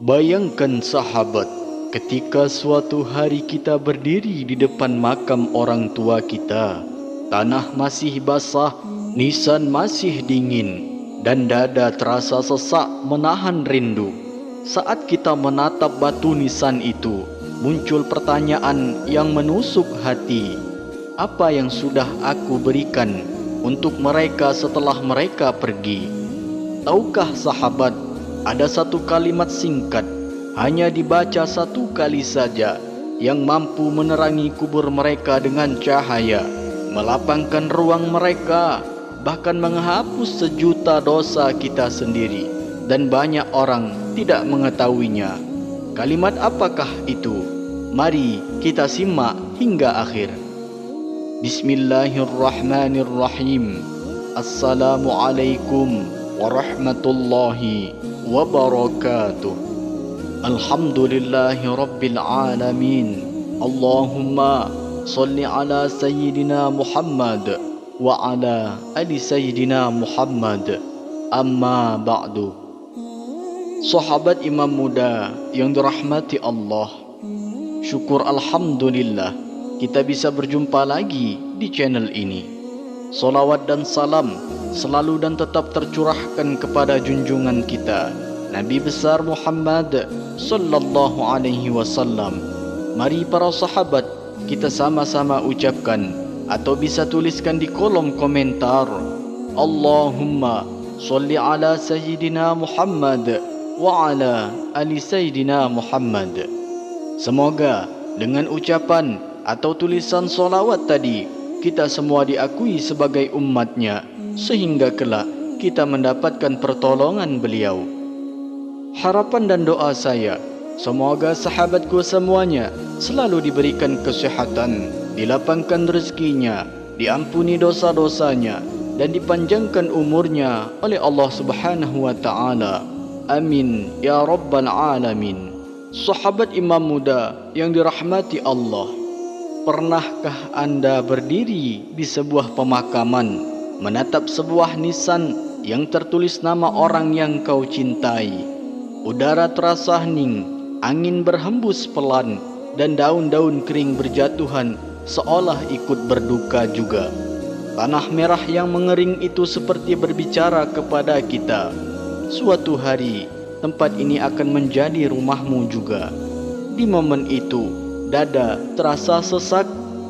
Bayangkan sahabat, ketika suatu hari kita berdiri di depan makam orang tua kita, tanah masih basah, nisan masih dingin, dan dada terasa sesak menahan rindu. Saat kita menatap batu nisan itu, muncul pertanyaan yang menusuk hati. Apa yang sudah aku berikan untuk mereka setelah mereka pergi? Tahukah sahabat, ada satu kalimat singkat, hanya dibaca satu kali saja, yang mampu menerangi kubur mereka dengan cahaya, melapangkan ruang mereka, bahkan menghapus sejuta dosa kita sendiri, dan banyak orang tidak mengetahuinya. Kalimat apakah itu? Mari kita simak hingga akhir. Bismillahirrahmanirrahim. Assalamualaikum warahmatullahi wabarakatuh. Alhamdulillahi rabbil alamin. Allahumma salli ala sayyidina Muhammad wa ala ali sayyidina Muhammad. Amma ba'du. Sahabat imam muda yang dirahmati Allah, syukur alhamdulillah kita bisa berjumpa lagi di channel ini. Salawat dan salam selalu dan tetap tercurahkan kepada junjungan kita, Nabi besar Muhammad sallallahu alaihi wasallam. Mari para sahabat, kita sama-sama ucapkan atau bisa tuliskan di kolom komentar, Allahumma sholli ala sayyidina Muhammad wa ala ali sayyidina Muhammad. Semoga dengan ucapan atau tulisan solawat tadi, kita semua diakui sebagai umatnya, sehingga kelak kita mendapatkan pertolongan beliau. Harapan dan doa saya, semoga sahabatku semuanya selalu diberikan kesehatan, dilapangkan rezekinya, diampuni dosa-dosanya, dan dipanjangkan umurnya oleh Allah Subhanahu wa Ta'ala. Amin ya Rabbal Alamin. Sahabat imam muda yang dirahmati Allah, pernahkah Anda berdiri di sebuah pemakaman, menatap sebuah nisan yang tertulis nama orang yang kau cintai? Udara terasa hening, angin berhembus pelan, dan daun-daun kering berjatuhan seolah ikut berduka juga. Tanah merah yang mengering itu seperti berbicara kepada kita, suatu hari tempat ini akan menjadi rumahmu juga. Di momen itu, dada terasa sesak,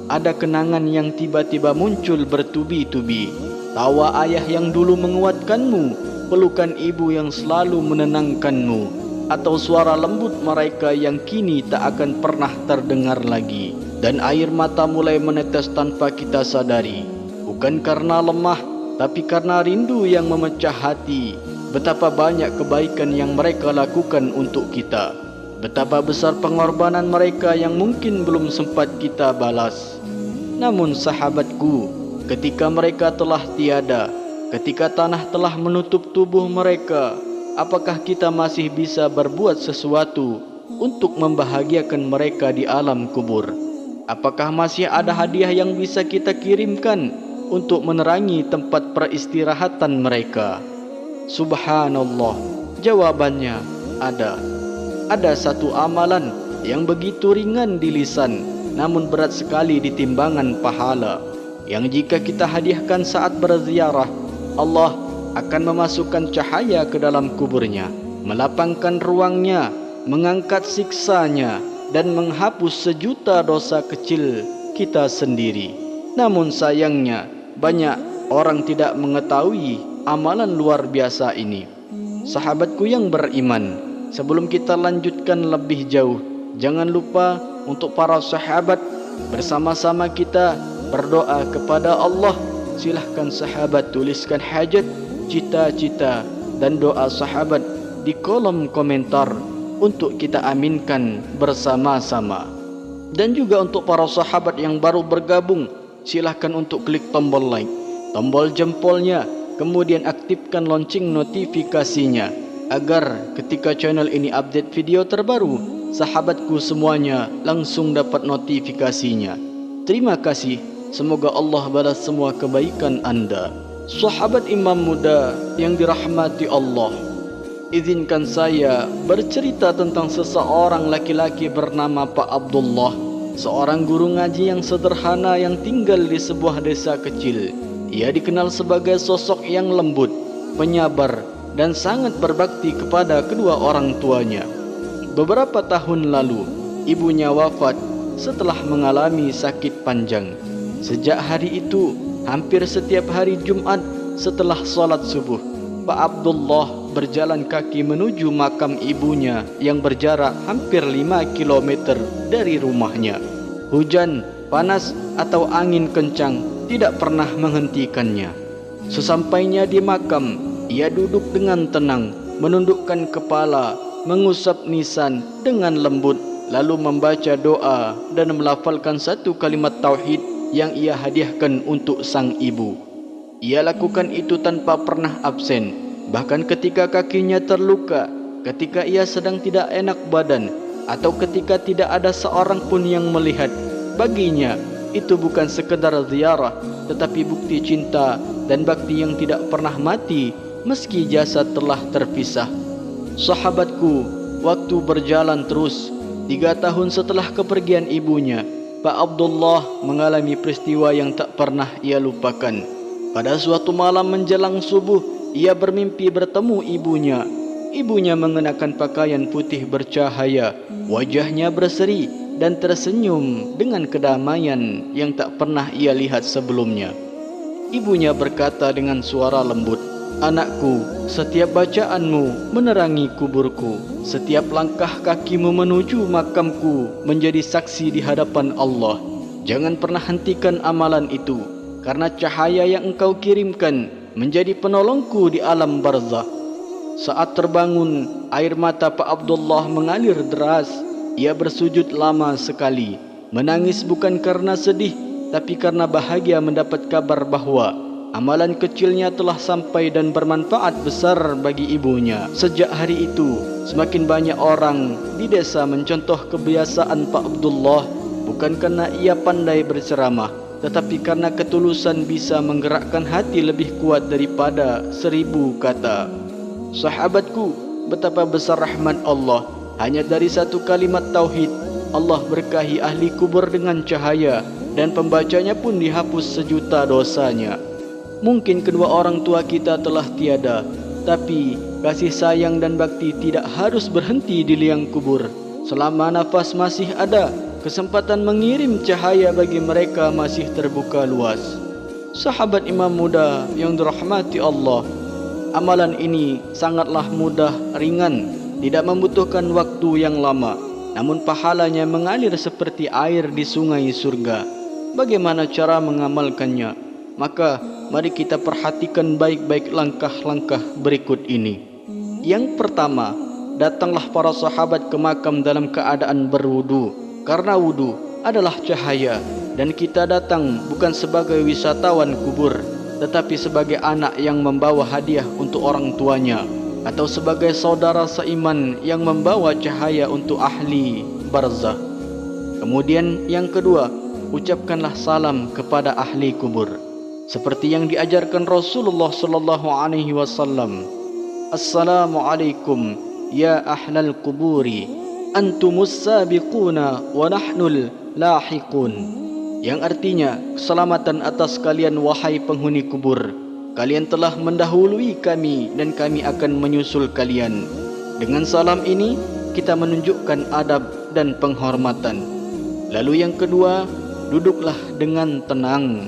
ada kenangan yang tiba-tiba muncul bertubi-tubi. Tawa ayah yang dulu menguatkanmu, pelukan ibu yang selalu menenangkanmu, atau suara lembut mereka yang kini tak akan pernah terdengar lagi. Dan air mata mulai menetes tanpa kita sadari, bukan karena lemah, tapi karena rindu yang memecah hati. Betapa banyak kebaikan yang mereka lakukan untuk kita, betapa besar pengorbanan mereka yang mungkin belum sempat kita balas. Namun sahabatku, ketika mereka telah tiada, ketika tanah telah menutup tubuh mereka, apakah kita masih bisa berbuat sesuatu untuk membahagiakan mereka di alam kubur? Apakah masih ada hadiah yang bisa kita kirimkan untuk menerangi tempat peristirahatan mereka? Subhanallah, jawabannya ada. Ada satu amalan yang begitu ringan di lisan, namun berat sekali di timbangan pahala, yang jika kita hadiahkan saat berziarah, Allah akan memasukkan cahaya ke dalam kuburnya, melapangkan ruangnya, mengangkat siksanya, dan menghapus sejuta dosa kecil kita sendiri. Namun sayangnya, banyak orang tidak mengetahui amalan luar biasa ini. Sahabatku yang beriman, sebelum kita lanjutkan lebih jauh, jangan lupa untuk para sahabat bersama-sama kita berdoa kepada Allah. Silahkan sahabat tuliskan hajat, cita-cita, dan doa sahabat di kolom komentar untuk kita aminkan bersama-sama. Dan juga untuk para sahabat yang baru bergabung, silahkan untuk klik tombol like, tombol jempolnya, kemudian aktifkan lonceng notifikasinya, agar ketika channel ini update video terbaru, sahabatku semuanya langsung dapat notifikasinya. Terima kasih, semoga Allah balas semua kebaikan Anda. Sahabat imam muda yang dirahmati Allah, izinkan saya bercerita tentang seseorang laki-laki bernama Pak Abdullah, seorang guru ngaji yang sederhana yang tinggal di sebuah desa kecil. Ia dikenal sebagai sosok yang lembut, penyabar, dan sangat berbakti kepada kedua orang tuanya. Beberapa tahun lalu, ibunya wafat setelah mengalami sakit panjang. Sejak hari itu, hampir setiap hari Jumat setelah sholat subuh, Pak Abdullah berjalan kaki menuju makam ibunya yang berjarak hampir 5 km dari rumahnya. Hujan, panas, atau angin kencang tidak pernah menghentikannya. Sesampainya di makam, ia duduk dengan tenang, menundukkan kepala, mengusap nisan dengan lembut, lalu membaca doa dan melafalkan satu kalimat tauhid yang ia hadiahkan untuk sang ibu. Ia lakukan itu tanpa pernah absen, bahkan ketika kakinya terluka, ketika ia sedang tidak enak badan, atau ketika tidak ada seorang pun yang melihat. Baginya, itu bukan sekedar ziarah, tetapi bukti cinta dan bakti yang tidak pernah mati meski jasad telah terpisah. Sahabatku, waktu berjalan terus. 3 tahun setelah kepergian ibunya, Pak Abdullah mengalami peristiwa yang tak pernah ia lupakan. Pada suatu malam menjelang subuh, ia bermimpi bertemu ibunya. Ibunya mengenakan pakaian putih bercahaya, wajahnya berseri dan tersenyum dengan kedamaian yang tak pernah ia lihat sebelumnya. Ibunya berkata dengan suara lembut, "Anakku, setiap bacaanmu menerangi kuburku. Setiap langkah kakimu menuju makamku menjadi saksi di hadapan Allah. Jangan pernah hentikan amalan itu, karena cahaya yang engkau kirimkan menjadi penolongku di alam barzah." Saat terbangun, air mata Pak Abdullah mengalir deras. Ia bersujud lama sekali, menangis bukan karena sedih, tapi karena bahagia mendapat kabar bahwa amalan kecilnya telah sampai dan bermanfaat besar bagi ibunya. Sejak hari itu, semakin banyak orang di desa mencontoh kebiasaan Pak Abdullah, bukan karena ia pandai berceramah, tetapi karena ketulusan bisa menggerakkan hati lebih kuat daripada 1000 kata. Sahabatku, betapa besar rahmat Allah. Hanya dari satu kalimat tauhid, Allah berkahi ahli kubur dengan cahaya, dan pembacanya pun dihapus sejuta dosanya. Mungkin kedua orang tua kita telah tiada, tapi kasih sayang dan bakti tidak harus berhenti di liang kubur. Selama nafas masih ada, kesempatan mengirim cahaya bagi mereka masih terbuka luas. Sahabat imam muda yang dirahmati Allah, amalan ini sangatlah mudah, ringan, tidak membutuhkan waktu yang lama, namun pahalanya mengalir seperti air di sungai surga. Bagaimana cara mengamalkannya? Maka mari kita perhatikan baik-baik langkah-langkah berikut ini. Yang pertama, datanglah para sahabat ke makam dalam keadaan berwudu, karena wudu adalah cahaya, dan kita datang bukan sebagai wisatawan kubur, tetapi sebagai anak yang membawa hadiah untuk orang tuanya, atau sebagai saudara seiman yang membawa cahaya untuk ahli barzah. Kemudian yang kedua, ucapkanlah salam kepada ahli kubur, seperti yang diajarkan Rasulullah sallallahu alaihi wasallam. Assalamualaikum ya ahlal kuburi, antumus sabiquna wa nahnul lahiqun. Yang artinya, keselamatan atas kalian wahai penghuni kubur. Kalian telah mendahului kami dan kami akan menyusul kalian. Dengan salam ini, kita menunjukkan adab dan penghormatan. Lalu yang kedua, duduklah dengan tenang.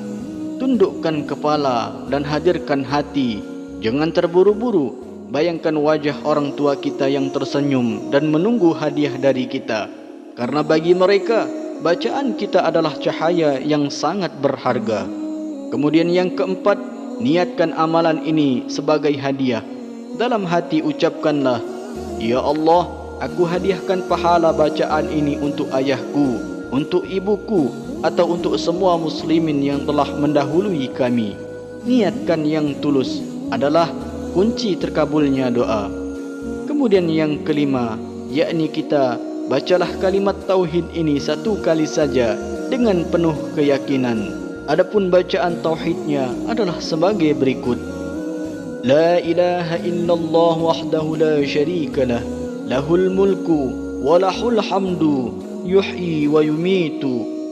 Tundukkan kepala dan hadirkan hati. Jangan terburu-buru. Bayangkan wajah orang tua kita yang tersenyum dan menunggu hadiah dari kita. Karena bagi mereka, bacaan kita adalah cahaya yang sangat berharga. Kemudian yang keempat, niatkan amalan ini sebagai hadiah. Dalam hati ucapkanlah, "Ya Allah, aku hadiahkan pahala bacaan ini untuk ayahku, untuk ibuku, atau untuk semua muslimin yang telah mendahului kami." Niatkan yang tulus adalah kunci terkabulnya doa. Kemudian yang kelima, yakni kita bacalah kalimat tauhid ini 1 kali saja dengan penuh keyakinan. Adapun bacaan tauhidnya adalah sebagai berikut. لا إله إلا الله وحده لا شريك له له الملك وله الحمد يحيي ويميت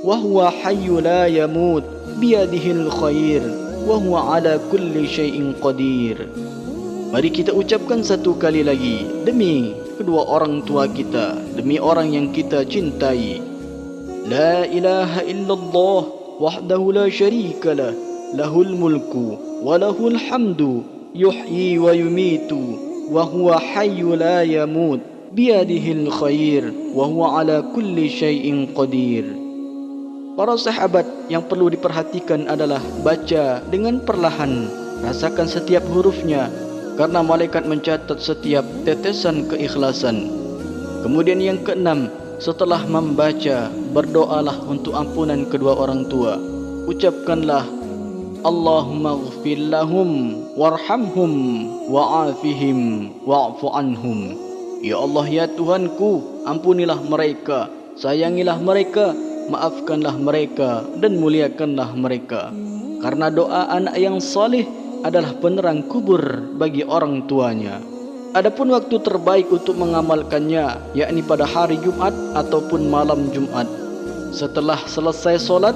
وهو حي لا يموت بيده الخير وهو على كل شيء قدير. Mari kita ucapkan satu kali lagi demi kedua orang tua kita, demi orang yang kita cintai. La ilaha illallah wahdahu la syarika lah lahul mulku wa lahul hamdu yuhyi wa yumitu wa huwa hayyu la yamut biyadihil khair wa huwa ala kulli syai'in qadir. Para sahabat, yang perlu diperhatikan adalah baca dengan perlahan, rasakan setiap hurufnya, karena malaikat mencatat setiap tetesan keikhlasan. Kemudian yang keenam, setelah membaca, berdoalah untuk ampunan kedua orang tua. Ucapkanlah Allahumma ghfir lahum warhamhum wa'afihim wa'fu anhum. Ya Allah, ya Tuhanku, ampunilah mereka, sayangilah mereka, maafkanlah mereka dan muliakanlah mereka. Karena doa anak yang saleh adalah penerang kubur bagi orang tuanya. Adapun waktu terbaik untuk mengamalkannya, yakni pada hari Jumat ataupun malam Jumat. Setelah selesai solat,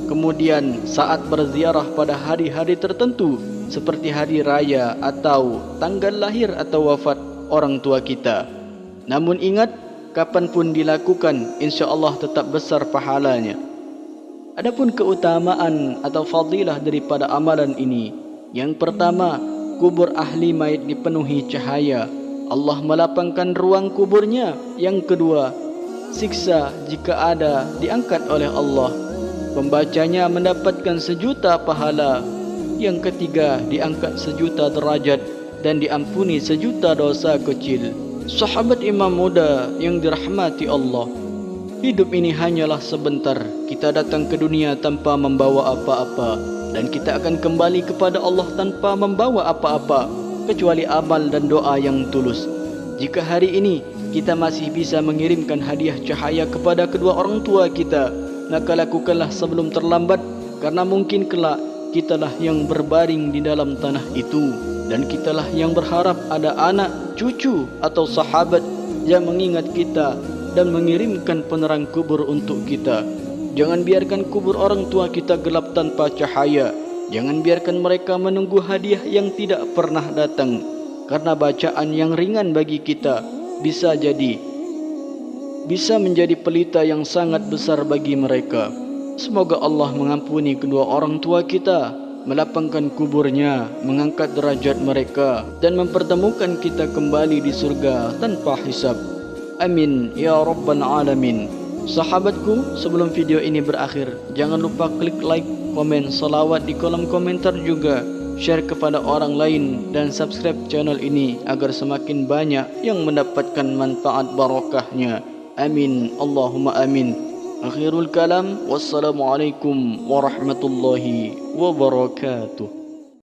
kemudian saat berziarah pada hari-hari tertentu seperti hari raya atau tanggal lahir atau wafat orang tua kita. Namun ingat, kapanpun dilakukan, insya-Allah tetap besar pahalanya. Adapun keutamaan atau fadilah daripada amalan ini, yang pertama, kubur ahli mayit dipenuhi cahaya, Allah melapangkan ruang kuburnya. Yang kedua, siksa jika ada diangkat oleh Allah, pembacanya mendapatkan 1.000.000 pahala. Yang ketiga, diangkat 1.000.000 derajat dan diampuni 1.000.000 dosa kecil. Sahabat imam muda yang dirahmati Allah, hidup ini hanyalah sebentar. Kita datang ke dunia tanpa membawa apa-apa, dan kita akan kembali kepada Allah tanpa membawa apa-apa kecuali amal dan doa yang tulus. Jika hari ini kita masih bisa mengirimkan hadiah cahaya kepada kedua orang tua kita, maka lakukanlah sebelum terlambat, karena mungkin kelak kitalah yang berbaring di dalam tanah itu, dan kitalah yang berharap ada anak, cucu atau sahabat yang mengingat kita dan mengirimkan penerang kubur untuk kita. Jangan biarkan kubur orang tua kita gelap tanpa cahaya. Jangan biarkan mereka menunggu hadiah yang tidak pernah datang, karena bacaan yang ringan bagi kita bisa menjadi pelita yang sangat besar bagi mereka. Semoga Allah mengampuni kedua orang tua kita, melapangkan kuburnya, mengangkat derajat mereka, dan mempertemukan kita kembali di surga tanpa hisab. Amin ya rabbal alamin. Sahabatku, sebelum video ini berakhir, jangan lupa klik like, komen, salawat di kolom komentar juga, share kepada orang lain, dan subscribe channel ini agar semakin banyak yang mendapatkan manfaat barokahnya. Amin Allahumma amin. Akhirul kalam, wassalamualaikum warahmatullahi wabarakatuh.